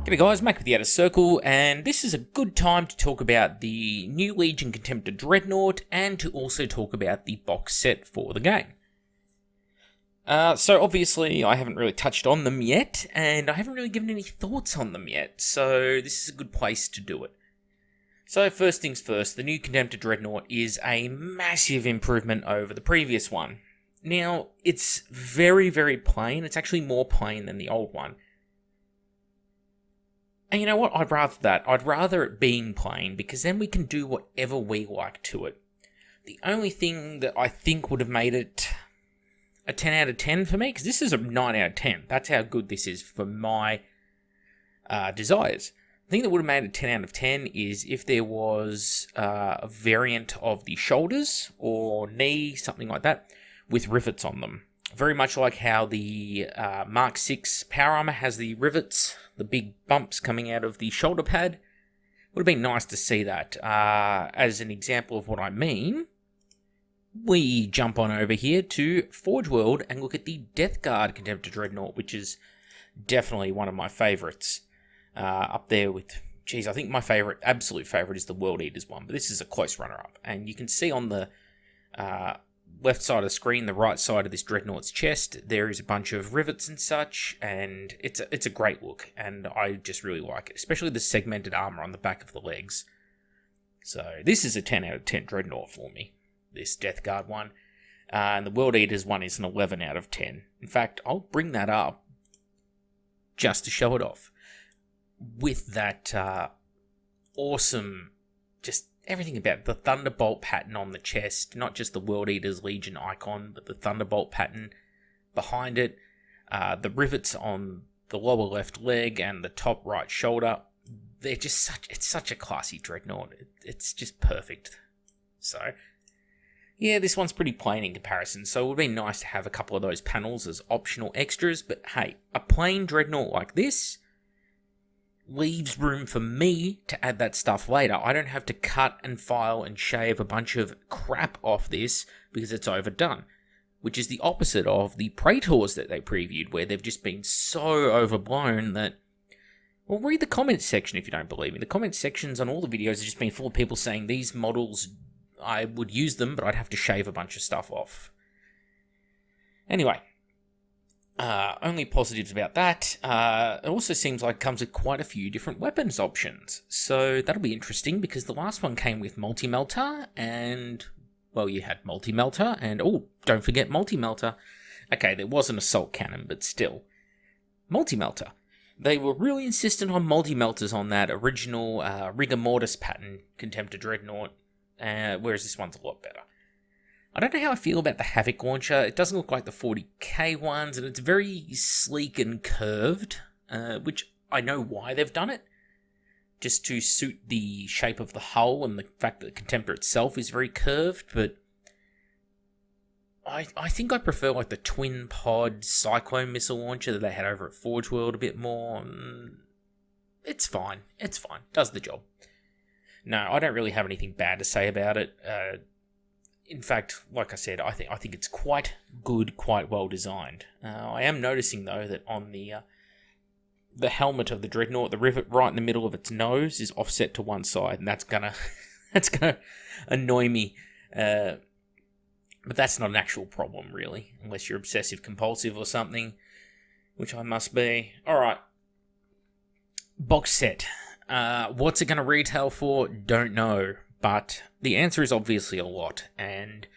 G'day guys, Mac with the Outer Circle, and this is a good time to talk about the new Legion Contemptor Dreadnought, and to also talk about the box set for the game. So obviously I haven't really touched on them yet, and I haven't really given any thoughts on them yet, so this is a good place to do it. So first things first, the new Contemptor Dreadnought is a massive improvement over the previous one. Now, it's very, very plain. It's actually more plain than the old one. And you know what? I'd rather that. I'd rather it being plain, because then we can do whatever we like to it. The only thing that I think would have made it a 10 out of 10 for me, because this is a 9 out of 10. That's how good this is for my desires. The thing that would have made it 10 out of 10 is if there was a variant of the shoulders or knee, something like that, with rivets on them. Very much like how the Mark 6 Power Armor has the rivets, the big bumps coming out of the shoulder pad. Would have been nice to see that. As an example of what I mean, we jump on over here to Forge World and look at the Death Guard Contemptor Dreadnought, which is definitely one of my favourites. Up there with, I think my favourite, absolute favourite is the World Eaters one, but this is a close runner-up. And you can see on the left side of the screen, the right side of this Dreadnought's chest, there is a bunch of rivets and such, and it's a great look, and I just really like it, especially the segmented armor on the back of the legs. So this is a 10 out of 10 Dreadnought for me, this Death Guard one, and the World Eaters one is an 11 out of 10. In fact, I'll bring that up just to show it off, with that awesome, just everything about the Thunderbolt pattern on the chest, not just the World Eaters Legion icon, but the Thunderbolt pattern behind it, the rivets on the lower left leg and the top right shoulder. They're just it's such a classy Dreadnought. It's just perfect. So, yeah, this one's pretty plain in comparison, so it would be nice to have a couple of those panels as optional extras, but hey, a plain Dreadnought like this leaves room for me to add that stuff later. I don't have to cut and file and shave a bunch of crap off this because it's overdone, which is the opposite of the Praetors that they previewed, where they've just been so overblown that, well, read the comments section if you don't believe me. The comments sections on all the videos have just been full of people saying these models, I would use them, but I'd have to shave a bunch of stuff off. Anyway, only positives about that. It also seems like it comes with quite a few different weapons options. So that'll be interesting, because the last one came with Multi-Melter, and, well, you had Multi-Melter, and, oh, don't forget Multi-Melter. Okay, there was an Assault Cannon, but still. Multi-Melter. They were really insistent on Multi-Melters on that original Rigor Mortis pattern Contemptor Dreadnought, whereas this one's a lot better. I don't know how I feel about the Havoc launcher. It doesn't look like the 40k ones, and it's very sleek and curved, which I know why they've done it, just to suit the shape of the hull and the fact that the Contemptor itself is very curved, but I think I prefer like the twin pod Cyclone missile launcher that they had over at Forge World a bit more. It's fine. It's fine. Does the job. No, I don't really have anything bad to say about it. In fact, like I said, I think it's quite good, quite well designed. I am noticing though that on the helmet of the Dreadnought, the rivet right in the middle of its nose is offset to one side, and that's gonna annoy me. But that's not an actual problem really, unless you're obsessive compulsive or something, which I must be. All right, box set. What's it gonna retail for? Don't know. But the answer is obviously a lot, and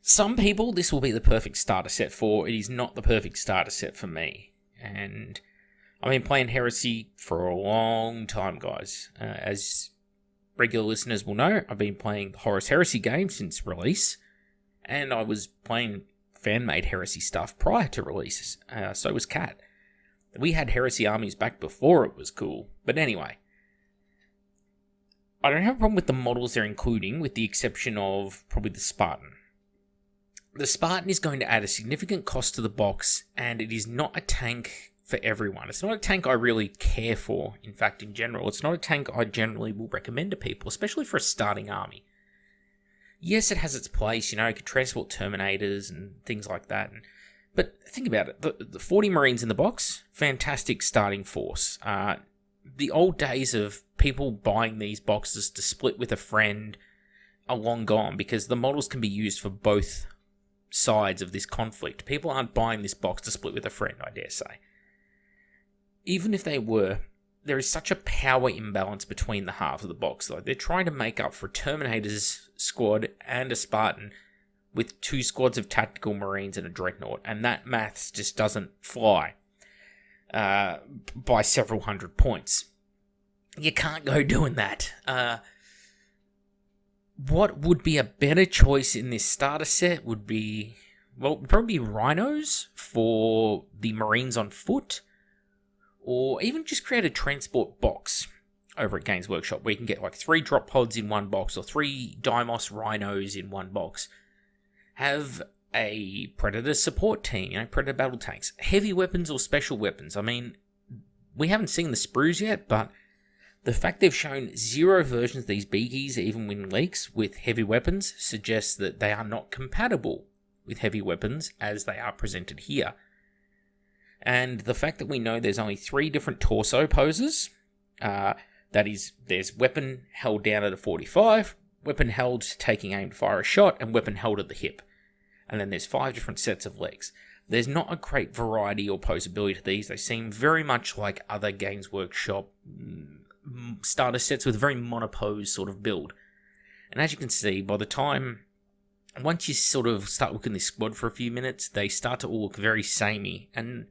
some people this will be the perfect starter set for. It is not the perfect starter set for me, and I've been playing Heresy for a long time, guys. As regular listeners will know, I've been playing the Horus Heresy game since release, and I was playing fan-made Heresy stuff prior to release, so was Kat. We had Heresy armies back before it was cool, but anyway, I don't have a problem with the models they're including, with the exception of probably the Spartan. The Spartan is going to add a significant cost to the box, and it is not a tank for everyone. It's not a tank I really care for, in fact, in general. It's not a tank I generally will recommend to people, especially for a starting army. Yes, it has its place, it can transport Terminators and things like that, and But think about it. The 40 Marines in the box, fantastic starting force. The old days of people buying these boxes to split with a friend are long gone because the models can be used for both sides of this conflict. People aren't buying this box to split with a friend, I dare say. Even if they were, there is such a power imbalance between the halves of the box. Like, they're trying to make up for Terminator's squad and a Spartan with 2 squads of tactical Marines and a Dreadnought, and that maths just doesn't fly by several hundred points. You can't go doing that. What would be a better choice in this starter set would be, well, probably rhinos for the Marines on foot, or even just create a transport box over at Games Workshop where you can get like 3 drop pods in one box or 3 Deimos rhinos in one box. Have a Predator support team, Predator battle tanks, heavy weapons or special weapons. I mean, we haven't seen the sprues yet, but the fact they've shown 0 versions of these Beakies, even when leaks, with heavy weapons suggests that they are not compatible with heavy weapons as they are presented here. And the fact that we know there's only 3 different torso poses, that is, there's weapon held down at a 45, weapon held taking aim to fire a shot, and weapon held at the hip. And then there's 5 different sets of legs. There's not a great variety or posability to these. They seem very much like other Games Workshop starter sets with a very monopose sort of build. And as you can see, by the time, once you sort of start looking at this squad for a few minutes, they start to all look very samey. And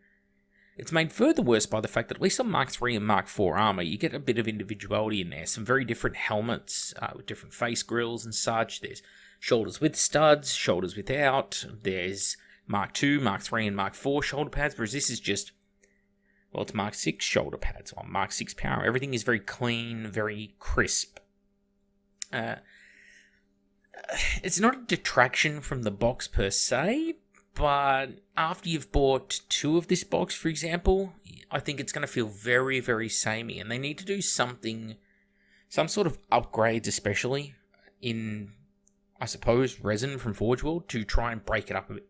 it's made further worse by the fact that at least on Mark III and Mark IV armor, you get a bit of individuality in there. Some very different helmets with different face grills and such. There's shoulders with studs, shoulders without. There's Mark II, Mark III, and Mark IV shoulder pads, whereas this is just, well, it's Mark VI shoulder pads on Mark VI power. Everything is very clean, very crisp. It's not a detraction from the box per se, but after you've bought 2 of this box, for example, I think it's going to feel very, very samey, and they need to do something, some sort of upgrades, especially in, I suppose, resin from Forge World, to try and break it up a bit.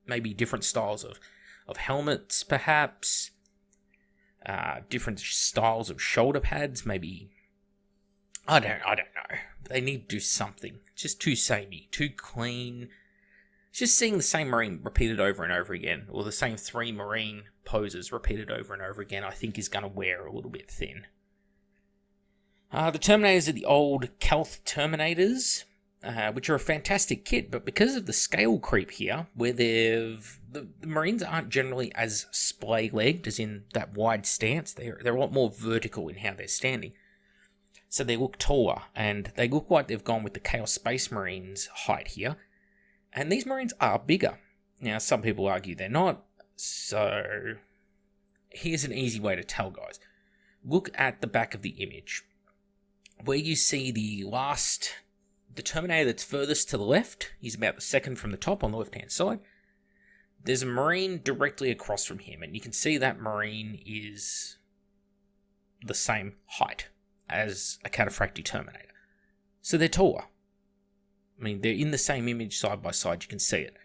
Maybe different styles of helmets, perhaps. Different styles of shoulder pads, maybe. I don't know. They need to do something. It's just too samey, too clean. It's just seeing the same Marine repeated over and over again, or the same 3 Marine poses repeated over and over again, I think is going to wear a little bit thin. The Terminators are the old Kelth Terminators, which are a fantastic kit, but because of the scale creep here, where the Marines aren't generally as splay-legged, as in that wide stance, they're a lot more vertical in how they're standing. So they look taller, and they look like they've gone with the Chaos Space Marines height here. And these Marines are bigger. Now, some people argue they're not, so here's an easy way to tell, guys. Look at the back of the image. Where you see the Terminator that's furthest to the left, he's about the second from the top on the left-hand side. There's a Marine directly across from him, and you can see that Marine is the same height as a Cataphractii Terminator. So they're taller. I mean, they're in the same image side by side, you can see it.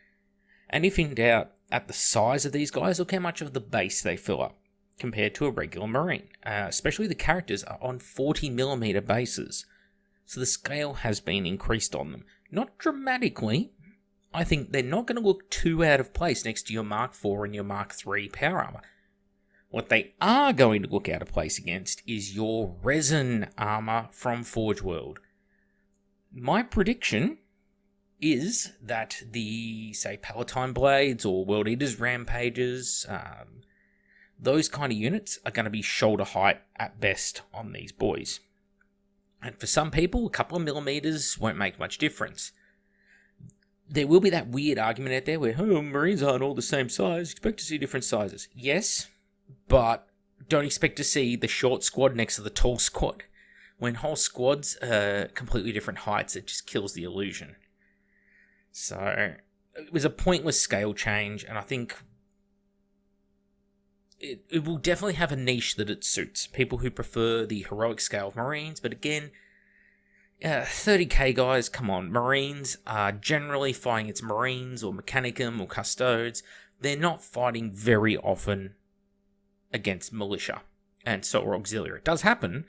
And if in doubt at the size of these guys, look how much of the base they fill up compared to a regular Marine. Especially the characters are on 40mm bases. So the scale has been increased on them. Not dramatically. I think they're not going to look too out of place next to your Mark IV and your Mark III power armor. What they are going to look out of place against is your resin armor from Forge World. My prediction is that the, say, Palatine Blades or World Eaters Rampages, those kind of units are going to be shoulder height at best on these boys. And for some people, a couple of millimeters won't make much difference. There will be that weird argument out there where, Marines aren't all the same size, expect to see different sizes. Yes, but don't expect to see the short squad next to the tall squad. When whole squads are completely different heights, it just kills the illusion. So, it was a pointless scale change, and I think it will definitely have a niche that it suits. People who prefer the heroic scale of Marines, but again, 30k guys, come on. Marines are generally fighting its Marines or Mechanicum or Custodes. they're not fighting very often against militia and Solar Auxiliary. It does happen.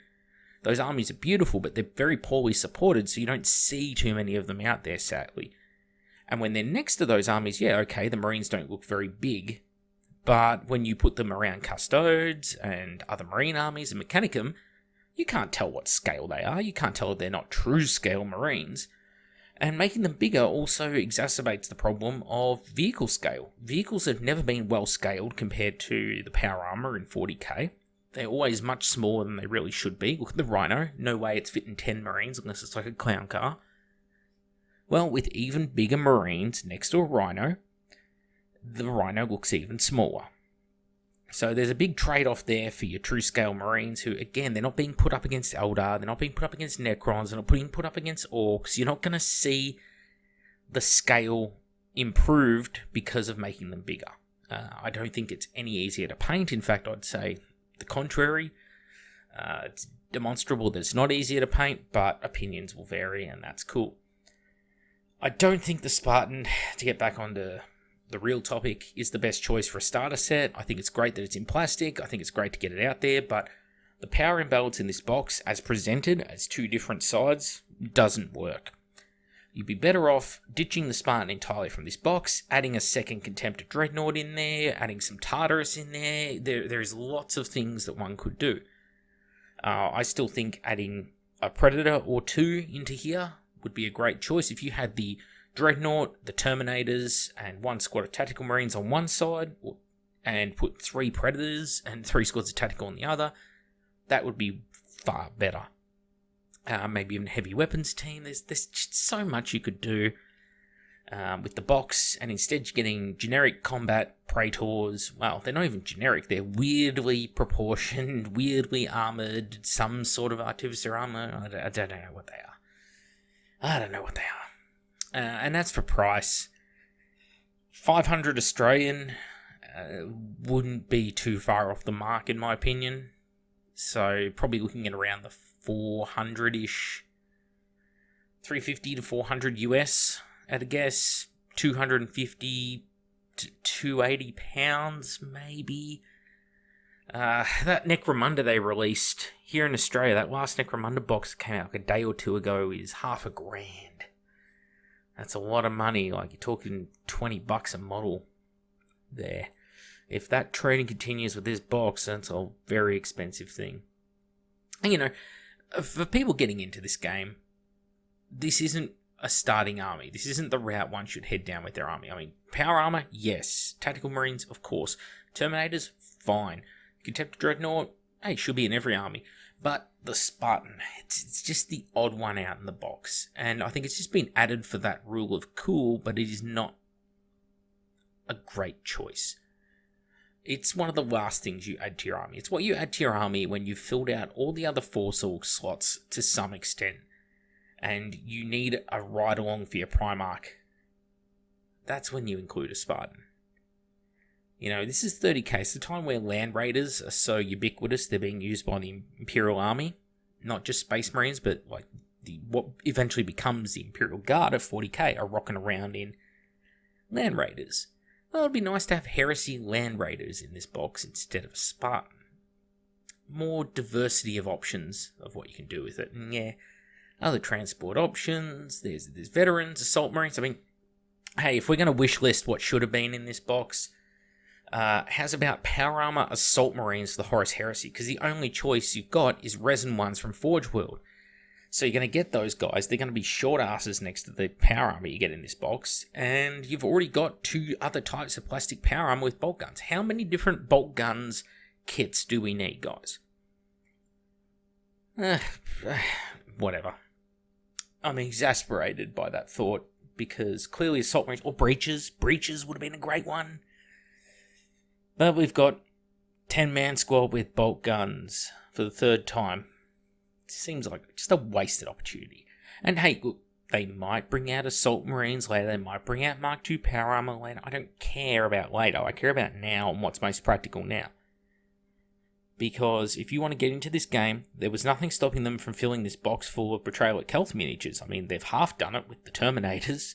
Those armies are beautiful, but they're very poorly supported, so you don't see too many of them out there, sadly. And when they're next to those armies, yeah, okay, the Marines don't look very big, but when you put them around Custodes and other Marine armies and Mechanicum, you can't tell what scale they are. You can't tell if they're not true scale Marines. And making them bigger also exacerbates the problem of vehicle scale. Vehicles have never been well scaled compared to the power armor in 40k. They're always much smaller than they really should be. Look at the Rhino. No way it's fitting 10 Marines unless it's like a clown car. Well, with even bigger Marines next to a Rhino, the Rhino looks even smaller. So there's a big trade-off there for your true scale Marines who, again, they're not being put up against Eldar, they're not being put up against Necrons, they're not being put up against Orcs. You're not going to see the scale improved because of making them bigger. I don't think it's any easier to paint. In fact, I'd say the contrary. It's demonstrable that it's not easier to paint, but opinions will vary, and that's cool. I don't think the Spartan, to get back onto the real topic, is the best choice for a starter set. I think it's great that it's in plastic. I think it's great to get it out there, but the power imbalance in this box, as presented as two different sides, doesn't work. You'd be better off ditching the Spartan entirely from this box, adding a second Contemptor Dreadnought in there, adding some Tartarus in there. There's lots of things that one could do. I still think adding a Predator or two into here would be a great choice. If you had the Dreadnought, the Terminators, and one squad of Tactical Marines on one side, and put 3 Predators and 3 squads of Tactical on the other, that would be far better. Maybe even a heavy weapons team. There's just so much you could do with the box, and instead you're getting generic combat Praetors. Well, they're not even generic. They're weirdly proportioned, weirdly armored, some sort of artificer armor. I don't know what they are. And that's for price. 500 Australian wouldn't be too far off the mark, in my opinion. So probably looking at around the 400-ish, 350 to 400 US at a guess, 250 to 280 pounds maybe. That Necromunda they released here in Australia, that last Necromunda box that came out like a day or two ago, is $500,000. That's a lot of money. Like, you're talking $20 a model there. If that trading continues with this box, that's a very expensive thing. And, you know, for people getting into this game, this isn't a starting army. This isn't the route one should head down with their army. I mean, power armor, yes. Tactical Marines, of course. Terminators, fine. Contemptor Dreadnought, hey, should be in every army. But the Spartan, it's just the odd one out in the box. And I think it's just been added for that rule of cool, but it is not a great choice. It's one of the last things you add to your army. It's what you add to your army when you've filled out all the other Force Org slots to some extent, and you need a ride-along for your Primarch. That's when you include a Spartan. You know, this is 30k. It's the time where Land Raiders are so ubiquitous, they're being used by the Imperial Army. Not just Space Marines, but like what eventually becomes the Imperial Guard of 40k are rocking around in Land Raiders. Well, it'd be nice to have Heresy Land Raiders in this box instead of a Spartan. More diversity of options of what you can do with it. And yeah, other transport options. There's veterans, assault marines. I mean, hey, if we're going to wish list what should have been in this box, how's about power armor assault marines for the Horus Heresy? Because the only choice you've got is resin ones from Forge World. So you're going to get those guys. They're going to be short asses next to the power armor you get in this box. And you've already got 2 other types of plastic power armor with bolt guns. How many different bolt guns kits do we need, guys? Whatever. I'm exasperated by that thought, because clearly assault marines, or breaches would have been a great one. But we've got 10-man squad with bolt guns for the 3rd time. Seems like just a wasted opportunity. And hey, look, they might bring out assault marines later. They might bring out Mark II power armor later. I don't care about later. I care about now and what's most practical now. Because if you want to get into this game, there was nothing stopping them from filling this box full of Betrayal at Kelth miniatures. I mean, they've half done it with the Terminators.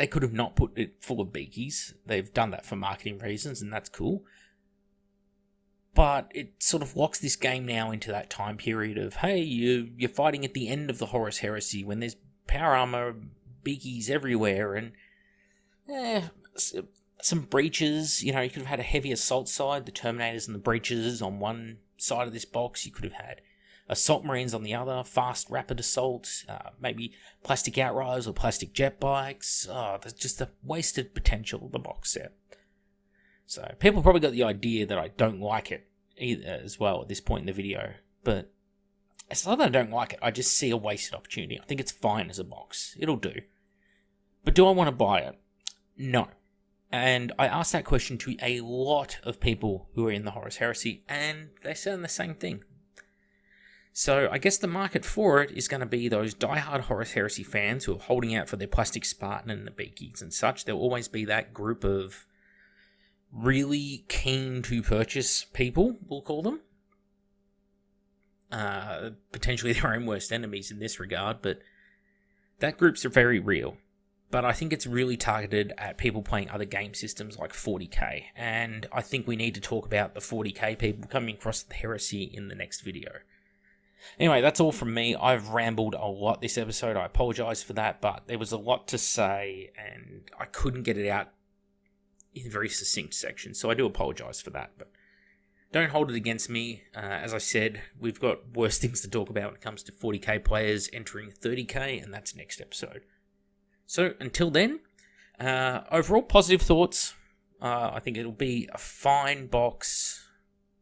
They could have not put it full of beakies. They've done that for marketing reasons, and that's cool. But it sort of locks this game now into that time period of, hey, you're fighting at the end of the Horus Heresy when there's power armor, beakies everywhere, and some breaches. You know, you could have had a heavy assault side, the Terminators and the breaches on one side of this box. You could have had assault marines on the other, fast, rapid assault, maybe plastic outriders or plastic jet bikes. Oh, there's just a wasted potential of the box set. So people probably got the idea that I don't like it either, as well at this point in the video. But it's not that I don't like it. I just see a wasted opportunity. I think it's fine as a box. It'll do. But do I want to buy it? No. And I asked that question to a lot of people who are in the Horus Heresy, and they're saying the same thing. So I guess the market for it is going to be those diehard Horus Heresy fans who are holding out for their plastic Spartan and the beakies and such. There'll always be that group of really keen to purchase people, we'll call them. Potentially their own worst enemies in this regard, but that group's very real. But I think it's really targeted at people playing other game systems like 40k, and I think we need to talk about the 40k people coming across the Heresy in the next video. Anyway, that's all from me. I've rambled a lot this episode. I apologise for that, but there was a lot to say, and I couldn't get it out in a very succinct section, so I do apologise for that. But don't hold it against me. As I said, we've got worse things to talk about when it comes to 40k players entering 30k, and that's next episode. So until then, overall positive thoughts. I think it'll be a fine box,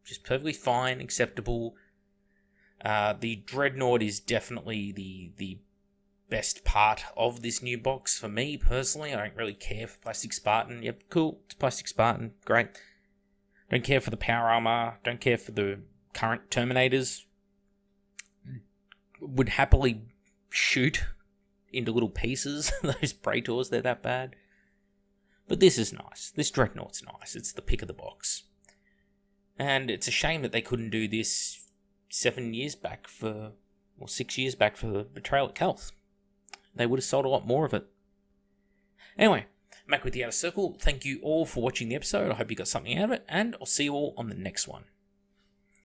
just perfectly fine, acceptable. The Dreadnought is definitely the best part of this new box for me personally. I don't really care for Plastic Spartan. Yep, cool, it's Plastic Spartan, great. Don't care for the power armor. Don't care for the current Terminators. Would happily shoot into little pieces those Praetors, they're that bad. But this is nice. This Dreadnought's nice. It's the pick of the box. And it's a shame that they couldn't do this 6 years back for Betrayal at Kelth. They would have sold a lot more of it. Anyway, back with the Outer Circle. Thank you all for watching the episode. I hope you got something out of it, and I'll see you all on the next one.